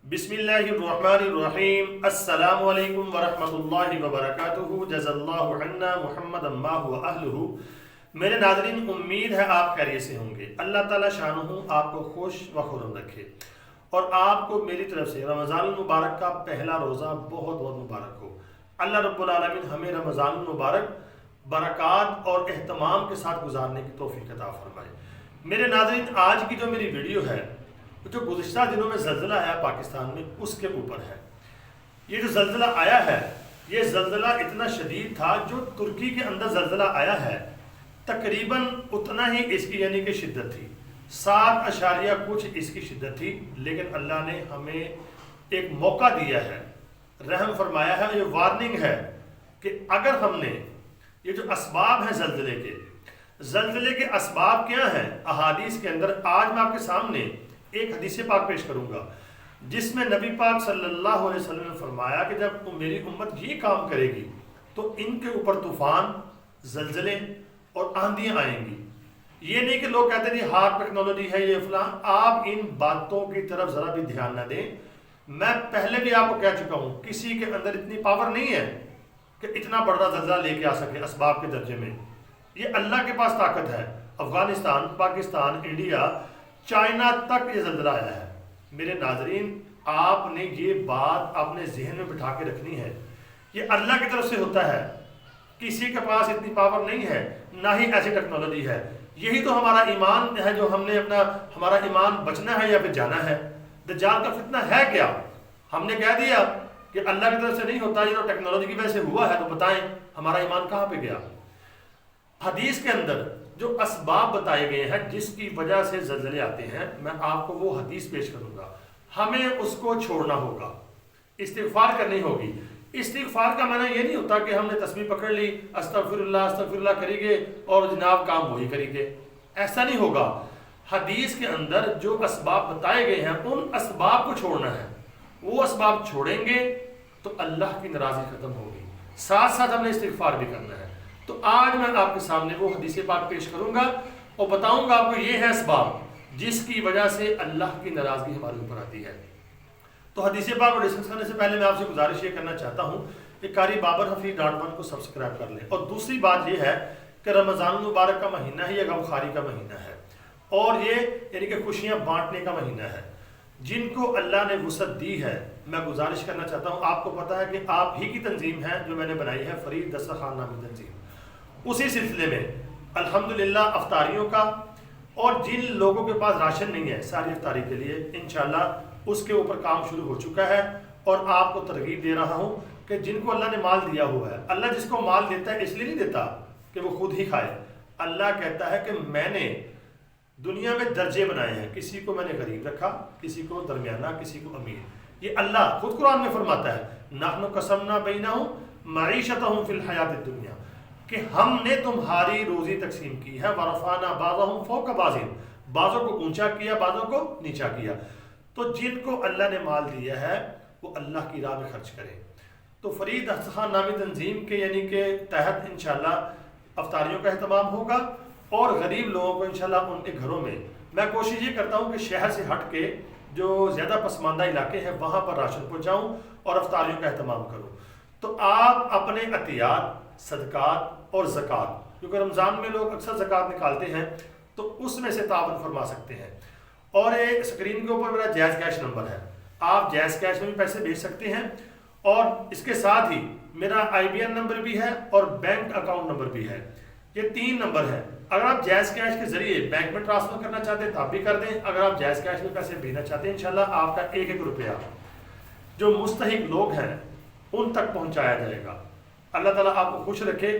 بسم اللہ الرحمن الرحیم السلام علیکم ورحمۃ اللہ وبرکاتہ جزا اللہ عنا محمد ما و اہلہ۔ میرے ناظرین، امید ہے آپ خیریت سے ہوں گے۔ اللہ تعالیٰ شانہ آپ کو خوش و خرم رکھے اور آپ کو میری طرف سے رمضان المبارک کا پہلا روزہ بہت بہت مبارک ہو۔ اللہ رب العالمین ہمیں رمضان المبارک برکات اور اہتمام کے ساتھ گزارنے کی توفیق عطا فرمائے۔ میرے ناظرین، آج کی جو میری ویڈیو ہے جو گزشتہ دنوں میں زلزلہ آیا پاکستان میں، اس کے اوپر ہے۔ یہ جو زلزلہ آیا ہے، یہ زلزلہ اتنا شدید تھا، جو ترکی کے اندر زلزلہ آیا ہے تقریباً اتنا ہی اس کی یعنی کہ شدت تھی، 7 کچھ اس کی شدت تھی۔ لیکن اللہ نے ہمیں ایک موقع دیا ہے، رحم فرمایا ہے، یہ وارننگ ہے کہ اگر ہم نے یہ جو اسباب ہیں زلزلے کے اسباب کیا ہیں، احادیث کے اندر آج میں آپ کے سامنے ایک حدیث پاک پیش کروں گا جس میں نبی پاک صلی اللہ علیہ وسلم نے فرمایا کہ جب میری امت یہ کام کرے گی تو ان کے اوپر طوفان، زلزلے اور آندیاں آئیں گی۔ یہ نہیں کہ لوگ کہتے ہیں ہارڈ ٹیکنالوجی ہے یہ فلاں، آپ ان باتوں کی طرف ذرا بھی دھیان نہ دیں۔ میں پہلے بھی آپ کو کہہ چکا ہوں، کسی کے اندر اتنی پاور نہیں ہے کہ اتنا بڑا زلزلہ لے کے آ سکے اسباب کے درجے میں۔ یہ اللہ کے پاس طاقت ہے۔ افغانستان، پاکستان، انڈیا، چائنا تک یہ زلزلہ آیا ہے۔ میرے ناظرین، آپ نے یہ بات اپنے ذہن میں بٹھا کے رکھنی ہے، یہ اللہ کی طرف سے ہوتا ہے۔ کسی کے پاس اتنی پاور نہیں ہے، نہ ہی ایسی ٹیکنالوجی ہے۔ یہی تو ہمارا ایمان ہے، جو ہم نے ہمارا ایمان بچنا ہے یا پھر جانا ہے۔ دجال کا فتنہ ہے کیا؟ ہم نے کہہ دیا کہ اللہ کی طرف سے نہیں ہوتا، یہ تو ٹیکنالوجی کی وجہ سے ہوا ہے، تو بتائیں ہمارا ایمان کہاں پہ گیا؟ حدیث کے اندر جو اسباب بتائے گئے ہیں جس کی وجہ سے زلزلے آتے ہیں، میں آپ کو وہ حدیث پیش کروں گا۔ ہمیں اس کو چھوڑنا ہوگا، استغفار کرنی ہوگی۔ استغفار کا معنی یہ نہیں ہوتا کہ ہم نے تسبیح پکڑ لی، استغفر اللہ کریں گے اور جناب کام وہی کریں گے، ایسا نہیں ہوگا۔ حدیث کے اندر جو اسباب بتائے گئے ہیں ان اسباب کو چھوڑنا ہے۔ وہ اسباب چھوڑیں گے تو اللہ کی ناراضی ختم ہوگی، ساتھ ساتھ ہم نے استغفار بھی کرنا ہے۔ تو آج میں آپ کے سامنے وہ حدیث پاک پیش کروں گا اور بتاؤں گا آپ کو یہ ہے اسباب جس کی وجہ سے اللہ کی ناراضگی ہمارے اوپر آتی ہے۔ تو حدیث پاک کو ڈسکس کرنے سے پہلے میں آپ سے گزارش یہ کرنا چاہتا ہوں کہ قاری بابر کو سبسکرائب کر لیں۔ اور دوسری بات یہ ہے کہ رمضان المبارک کا مہینہ ہے، یہ غمخواری کا مہینہ ہے اور یہ یعنی کہ خوشیاں بانٹنے کا مہینہ ہے۔ جن کو اللہ نے وسعت دی ہے، میں گزارش کرنا چاہتا ہوں، آپ کو پتا ہے کہ آپ ہی کی تنظیم ہے جو میں نے بنائی ہے، فرید دسترخوان نامی تنظیم۔ اسی سلسلے میں الحمدللہ افطاریوں کا، اور جن لوگوں کے پاس راشن نہیں ہے ساری افطاری کے لیے، انشاءاللہ اس کے اوپر کام شروع ہو چکا ہے۔ اور آپ کو ترغیب دے رہا ہوں کہ جن کو اللہ نے مال دیا ہوا ہے، اللہ جس کو مال دیتا ہے اس لیے نہیں دیتا کہ وہ خود ہی کھائے۔ اللہ کہتا ہے کہ میں نے دنیا میں درجے بنائے ہیں، کسی کو میں نے غریب رکھا، کسی کو درمیانہ، کسی کو امیر۔ یہ اللہ خود قرآن میں فرماتا ہے، نحن قسمنا بینہم معیشتہم فی الحیات الدنیا، کہ ہم نے تمہاری روزی تقسیم کی ہے، ورفعنا بعضہم فوق بعض، بعضوں کو اونچا کیا، بعضوں کو نیچا کیا۔ تو جن کو اللہ نے مال دیا ہے وہ اللہ کی راہ میں خرچ کریں۔ تو فرید دسترخوان نامی تنظیم کے یعنی کہ تحت انشاءاللہ افطاریوں کا اہتمام ہوگا، اور غریب لوگوں کو انشاءاللہ ان کے گھروں میں میں کوشش یہ کرتا ہوں کہ شہر سے ہٹ کے جو زیادہ پسماندہ علاقے ہیں وہاں پر راشن پہنچاؤں اور افطاریوں کا اہتمام کروں۔ تو آپ اپنے عطیات، صدقات اور زکوٰۃ، کیونکہ رمضان میں لوگ اکثر زکوٰۃ نکالتے ہیں، تو اس میں سے تعاون فرما سکتے ہیں۔ اور یہ اسکرین کے اوپر میرا جائز کیش نمبر ہے، آپ جائز کیش میں بھی پیسے بھیج سکتے ہیں، اور اس کے ساتھ ہی میرا IBN نمبر بھی ہے اور بینک اکاؤنٹ نمبر بھی ہے، یہ 3 نمبر ہے۔ اگر آپ جائز کیش کے ذریعے بینک میں ٹرانسفر کرنا چاہتے ہیں تو آپ بھی کر دیں، اگر آپ جائز کیش میں پیسے بھیجنا چاہتے ہیں انشاءاللہ آپ کا 1 روپیہ جو مستحق لوگ ہیں ان تک پہنچایا جائے گا۔ اللہ تعالیٰ آپ کو خوش رکھے۔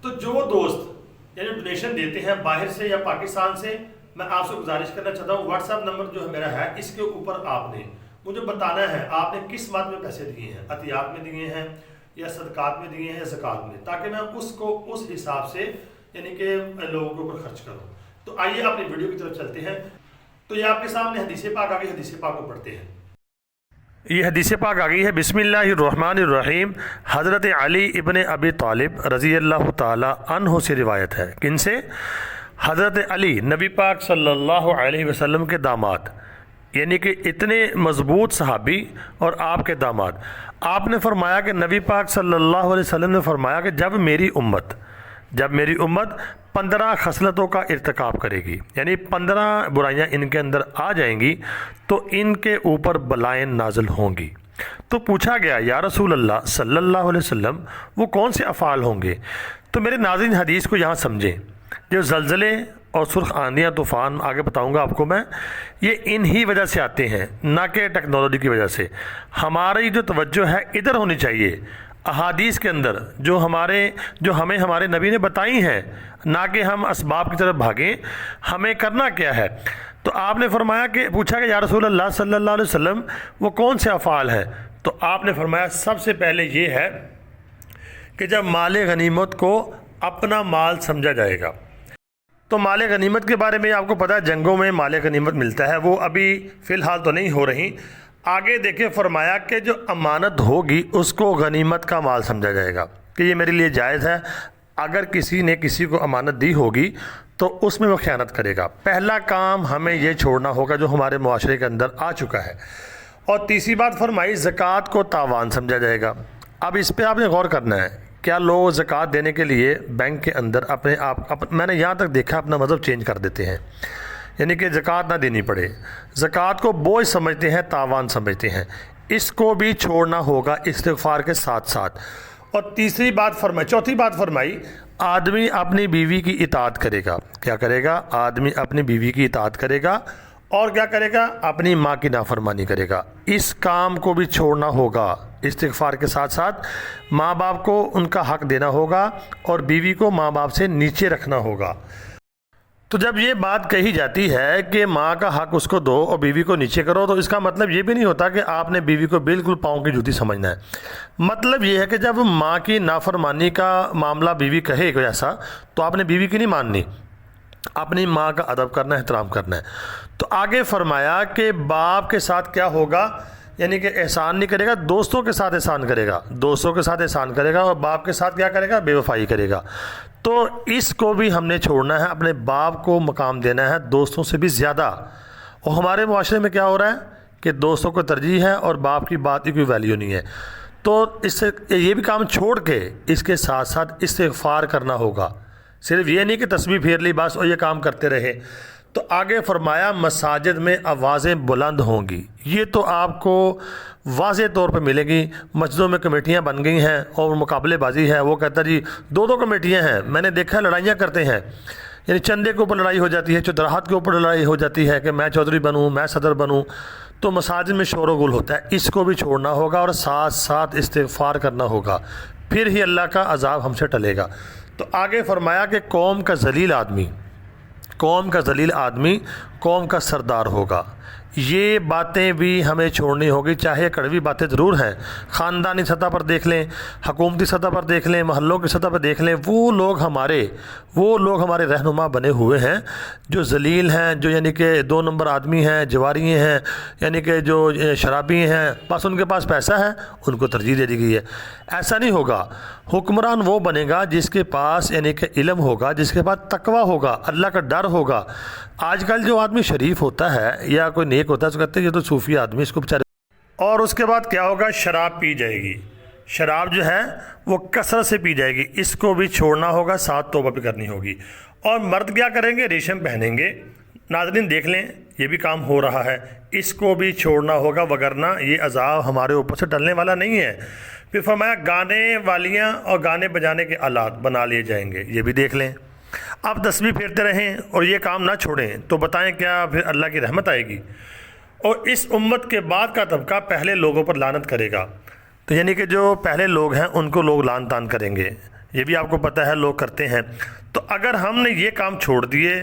تو جو دوست یعنی ڈونیشن دیتے ہیں باہر سے یا پاکستان سے، میں آپ سے گزارش کرنا چاہتا ہوں، واٹس ایپ نمبر جو میرا ہے اس کے اوپر آپ نے مجھے بتانا ہے آپ نے کس بات میں پیسے دیے ہیں، عطیات میں دیے ہیں یا صدقات میں دیے ہیں یا زکوٰۃ میں، تاکہ میں اس کو اس حساب سے یعنی کہ لوگوں کے اوپر خرچ کروں۔ تو آئیے اپنی ویڈیو کی طرف چلتے ہیں۔ تو یہ آپ کے سامنے حدیث پاک آ گئی، حدیث پاک کو پڑھتے ہیں۔ یہ حدیث پاک آ گئی ہے، بسم اللہ الرحمن الرحیم۔ حضرت علی ابن ابی طالب رضی اللہ تعالی عنہ سے روایت ہے۔ کن سے؟ حضرت علی نبی پاک صلی اللہ علیہ وسلم کے داماد، یعنی کہ اتنے مضبوط صحابی اور آپ کے داماد. آپ نے فرمایا کہ نبی پاک صلی اللہ علیہ وسلم نے فرمایا کہ جب میری امت 15 خصلتوں کا ارتکاب کرے گی، یعنی 15 برائیاں ان کے اندر آ جائیں گی تو ان کے اوپر بلائیں نازل ہوں گی. تو پوچھا گیا یا رسول اللہ صلی اللہ علیہ وسلم وہ کون سے افعال ہوں گے؟ تو میرے ناظرین حدیث کو یہاں سمجھیں. جو زلزلے اور سرخ آندیاں طوفان آگے بتاؤں گا آپ کو میں، یہ انہی وجہ سے آتے ہیں، نہ کہ ٹیکنالوجی کی وجہ سے. ہماری جو توجہ ہے ادھر ہونی چاہیے احادیث کے اندر جو ہمیں ہمارے نبی نے بتائی ہیں، نہ کہ ہم اسباب کی طرف بھاگیں. ہمیں کرنا کیا ہے؟ تو آپ نے فرمایا کہ پوچھا کہ یا رسول اللہ صلی اللہ علیہ وسلم وہ کون سے افعال ہیں؟ تو آپ نے فرمایا سب سے پہلے یہ ہے کہ جب مال غنیمت کو اپنا مال سمجھا جائے گا. تو مال غنیمت کے بارے میں آپ کو پتہ ہے جنگوں میں مال غنیمت ملتا ہے، وہ ابھی فی الحال تو نہیں ہو رہی. آگے دیکھیں فرمایا کہ جو امانت ہوگی اس کو غنیمت کا مال سمجھا جائے گا کہ یہ میرے لیے جائز ہے. اگر کسی نے کسی کو امانت دی ہوگی تو اس میں وہ خیانت کرے گا. پہلا کام ہمیں یہ چھوڑنا ہوگا جو ہمارے معاشرے کے اندر آ چکا ہے. اور تیسری بات فرمائی زکوٰۃ کو تاوان سمجھا جائے گا. اب اس پہ آپ نے غور کرنا ہے. کیا لوگ زکوٰۃ دینے کے لیے بینک کے اندر اپنے آپ میں نے یہاں تک دیکھا اپنا مذہب چینج کر دیتے ہیں، یعنی کہ زکوٰۃ نہ دینی پڑے. زکوٰۃ کو بوجھ سمجھتے ہیں، تاوان سمجھتے ہیں. اس کو بھی چھوڑنا ہوگا استغفار کے ساتھ ساتھ. اور چوتھی بات فرمائی آدمی اپنی بیوی کی اطاعت کرے گا. کیا کرے گا؟ آدمی اپنی بیوی کی اطاعت کرے گا. اور کیا کرے گا؟ اپنی ماں کی نافرمانی کرے گا. اس کام کو بھی چھوڑنا ہوگا. استغفار کے ساتھ ساتھ ماں باپ کو ان کا حق دینا ہوگا اور بیوی کو ماں باپ سے نیچے رکھنا ہوگا. تو جب یہ بات کہی جاتی ہے کہ ماں کا حق اس کو دو اور بیوی کو نیچے کرو، تو اس کا مطلب یہ بھی نہیں ہوتا کہ آپ نے بیوی کو بالکل پاؤں کی جوتی سمجھنا ہے. مطلب یہ ہے کہ جب ماں کی نافرمانی کا معاملہ بیوی کہے کوئی ایسا، تو آپ نے بیوی کی نہیں ماننی، اپنی ماں کا ادب کرنا ہے، احترام کرنا ہے. تو آگے فرمایا کہ باپ کے ساتھ کیا ہوگا، یعنی کہ احسان نہیں کرے گا، دوستوں کے ساتھ احسان کرے گا. دوستوں کے ساتھ احسان کرے گا اور باپ کے ساتھ کیا کرے گا؟ بے وفائی کرے گا. تو اس کو بھی ہم نے چھوڑنا ہے. اپنے باپ کو مقام دینا ہے دوستوں سے بھی زیادہ. اور ہمارے معاشرے میں کیا ہو رہا ہے کہ دوستوں کو ترجیح ہے اور باپ کی بات کی کوئی ویلیو نہیں ہے. تو اس سے یہ بھی کام چھوڑ کے اس کے ساتھ ساتھ استغفار کرنا ہوگا. صرف یہ نہیں کہ تسبیح پھیر لی بس اور یہ کام کرتے رہے. تو آگے فرمایا مساجد میں آوازیں بلند ہوں گی. یہ تو آپ کو واضح طور پہ ملے گی. مسجدوں میں کمیٹیاں بن گئی ہیں اور مقابلے بازی ہے. وہ کہتا جی 2 کمیٹیاں ہیں، میں نے دیکھا لڑائیاں کرتے ہیں، یعنی چندے کے اوپر لڑائی ہو جاتی ہے، چودراہٹ کے اوپر لڑائی ہو جاتی ہے کہ میں چودھری بنوں، میں صدر بنوں. تو مساجد میں شور و گل ہوتا ہے. اس کو بھی چھوڑنا ہوگا اور ساتھ ساتھ استغفار کرنا ہوگا. پھر ہی اللہ کا عذاب ہم سے ٹلے گا. تو آگے فرمایا کہ قوم کا ذلیل آدمی قوم کا سردار ہوگا. یہ باتیں بھی ہمیں چھوڑنی ہوگی، چاہے کڑوی باتیں ضرور ہیں. خاندانی سطح پر دیکھ لیں، حکومتی سطح پر دیکھ لیں، محلوں کی سطح پر دیکھ لیں، وہ لوگ ہمارے رہنما بنے ہوئے ہیں جو ذلیل ہیں، جو یعنی کہ 2 نمبر آدمی ہیں، جواری ہیں، یعنی کہ جو شرابی ہیں، بس ان کے پاس پیسہ ہے ان کو ترجیح دے دی گئی ہے. ایسا نہیں ہوگا. حکمران وہ بنے گا جس کے پاس یعنی کہ علم ہوگا، جس کے پاس تقویٰ ہوگا، اللہ کا ڈر ہوگا. آج کل جو آدمی شریف ہوتا ہے یا کوئی نیک ہوتا ہے اس کو کہتے ہیں یہ تو صوفی آدمی، اس کو بیچارے. اور اس کے بعد کیا ہوگا؟ شراب پی جائے گی. شراب جو ہے وہ کثرت سے پی جائے گی. اس کو بھی چھوڑنا ہوگا، ساتھ توبہ بھی کرنی ہوگی. اور مرد کیا کریں گے؟ ریشم پہنیں گے. ناظرین دیکھ لیں یہ بھی کام ہو رہا ہے. اس کو بھی چھوڑنا ہوگا ورنہ یہ عذاب ہمارے اوپر سے ٹلنے والا نہیں ہے. پھر فرمایا گانے والیاں اور گانے بجانے کے آلات بنا لیے جائیں گے. یہ بھی دیکھ لیں. اب تسبیح پھیرتے رہیں اور یہ کام نہ چھوڑیں تو بتائیں کیا پھر اللہ کی رحمت آئے گی؟ اور اس امت کے بعد کا طبقہ پہلے لوگوں پر لعنت کرے گا. تو یعنی کہ جو پہلے لوگ ہیں ان کو لوگ لعن طعن کریں گے. یہ بھی آپ کو پتہ ہے لوگ کرتے ہیں. تو اگر ہم نے یہ کام چھوڑ دیے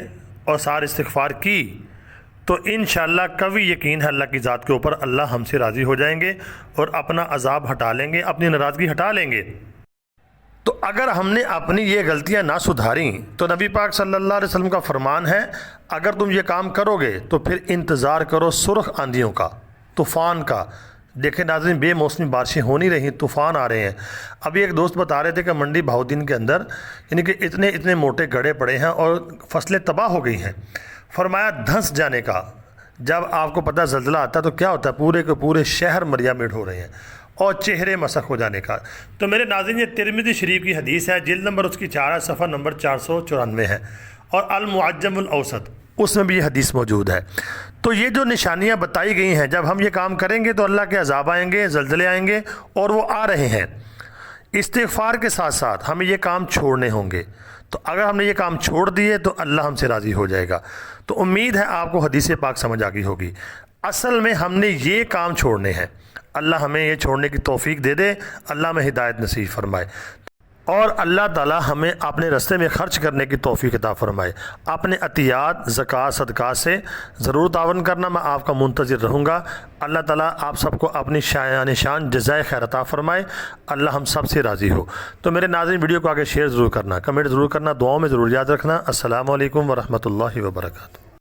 اور سار استغفار کی تو انشاءاللہ قوی یقین ہے اللہ کی ذات کے اوپر اللہ ہم سے راضی ہو جائیں گے اور اپنا عذاب ہٹا لیں گے، اپنی ناراضگی ہٹا لیں گے. تو اگر ہم نے اپنی یہ غلطیاں نہ سدھاریں تو نبی پاک صلی اللہ علیہ وسلم کا فرمان ہے اگر تم یہ کام کرو گے تو پھر انتظار کرو سرخ آندھیوں کا، طوفان کا. دیکھیں ناظرین بے موسمی بارشیں ہو نہیں رہی، طوفان آ رہے ہیں. ابھی ایک دوست بتا رہے تھے کہ منڈی بہاؤدین کے اندر یعنی کہ اتنے موٹے گڑھے پڑے ہیں اور فصلیں تباہ ہو گئی ہیں. فرمایا دھنس جانے کا، جب آپ کو پتہ زلزلہ آتا ہے تو کیا ہوتا ہے، پورے کے پورے شہر مریا مٹ ہو رہے ہیں اور چہرے مسخ ہو جانے کا۔ تو میرے ناظرین، یہ ترمذی شریف کی حدیث ہے، جلد نمبر اس کی 4 صفحہ نمبر 494 ہے، اور المعجم الاوسط اس میں بھی یہ حدیث موجود ہے۔ تو یہ جو نشانیاں بتائی گئی ہیں، جب ہم یہ کام کریں گے تو اللہ کے عذاب آئیں گے، زلزلے آئیں گے، اور وہ آ رہے ہیں۔ استغفار کے ساتھ ساتھ ہمیں یہ کام چھوڑنے ہوں گے، تو اگر ہم نے یہ کام چھوڑ دیے تو اللہ ہم سے راضی ہو جائے گا۔ تو امید ہے آپ کو حدیث پاک سمجھ آ گئی ہوگی۔ اصل میں ہم نے یہ کام چھوڑنے ہیں، اللہ ہمیں یہ چھوڑنے کی توفیق دے دے، اللہ میں ہدایت نصیب فرمائے، اور اللہ تعالی ہمیں اپنے رستے میں خرچ کرنے کی توفیق عطا فرمائے۔ اپنے عطیات، زکوٰۃ، صدقات سے ضرور تعاون کرنا، میں آپ کا منتظر رہوں گا۔ اللہ تعالیٰ آپ سب کو اپنی شان جزائے خیر عطا فرمائے، اللہ ہم سب سے راضی ہو۔ تو میرے ناظرین، ویڈیو کو آگے شیئر ضرور کرنا، کمنٹ ضرور کرنا، دعاؤں میں ضرور یاد رکھنا۔ السلام علیکم ورحمۃ اللہ وبرکاتہ۔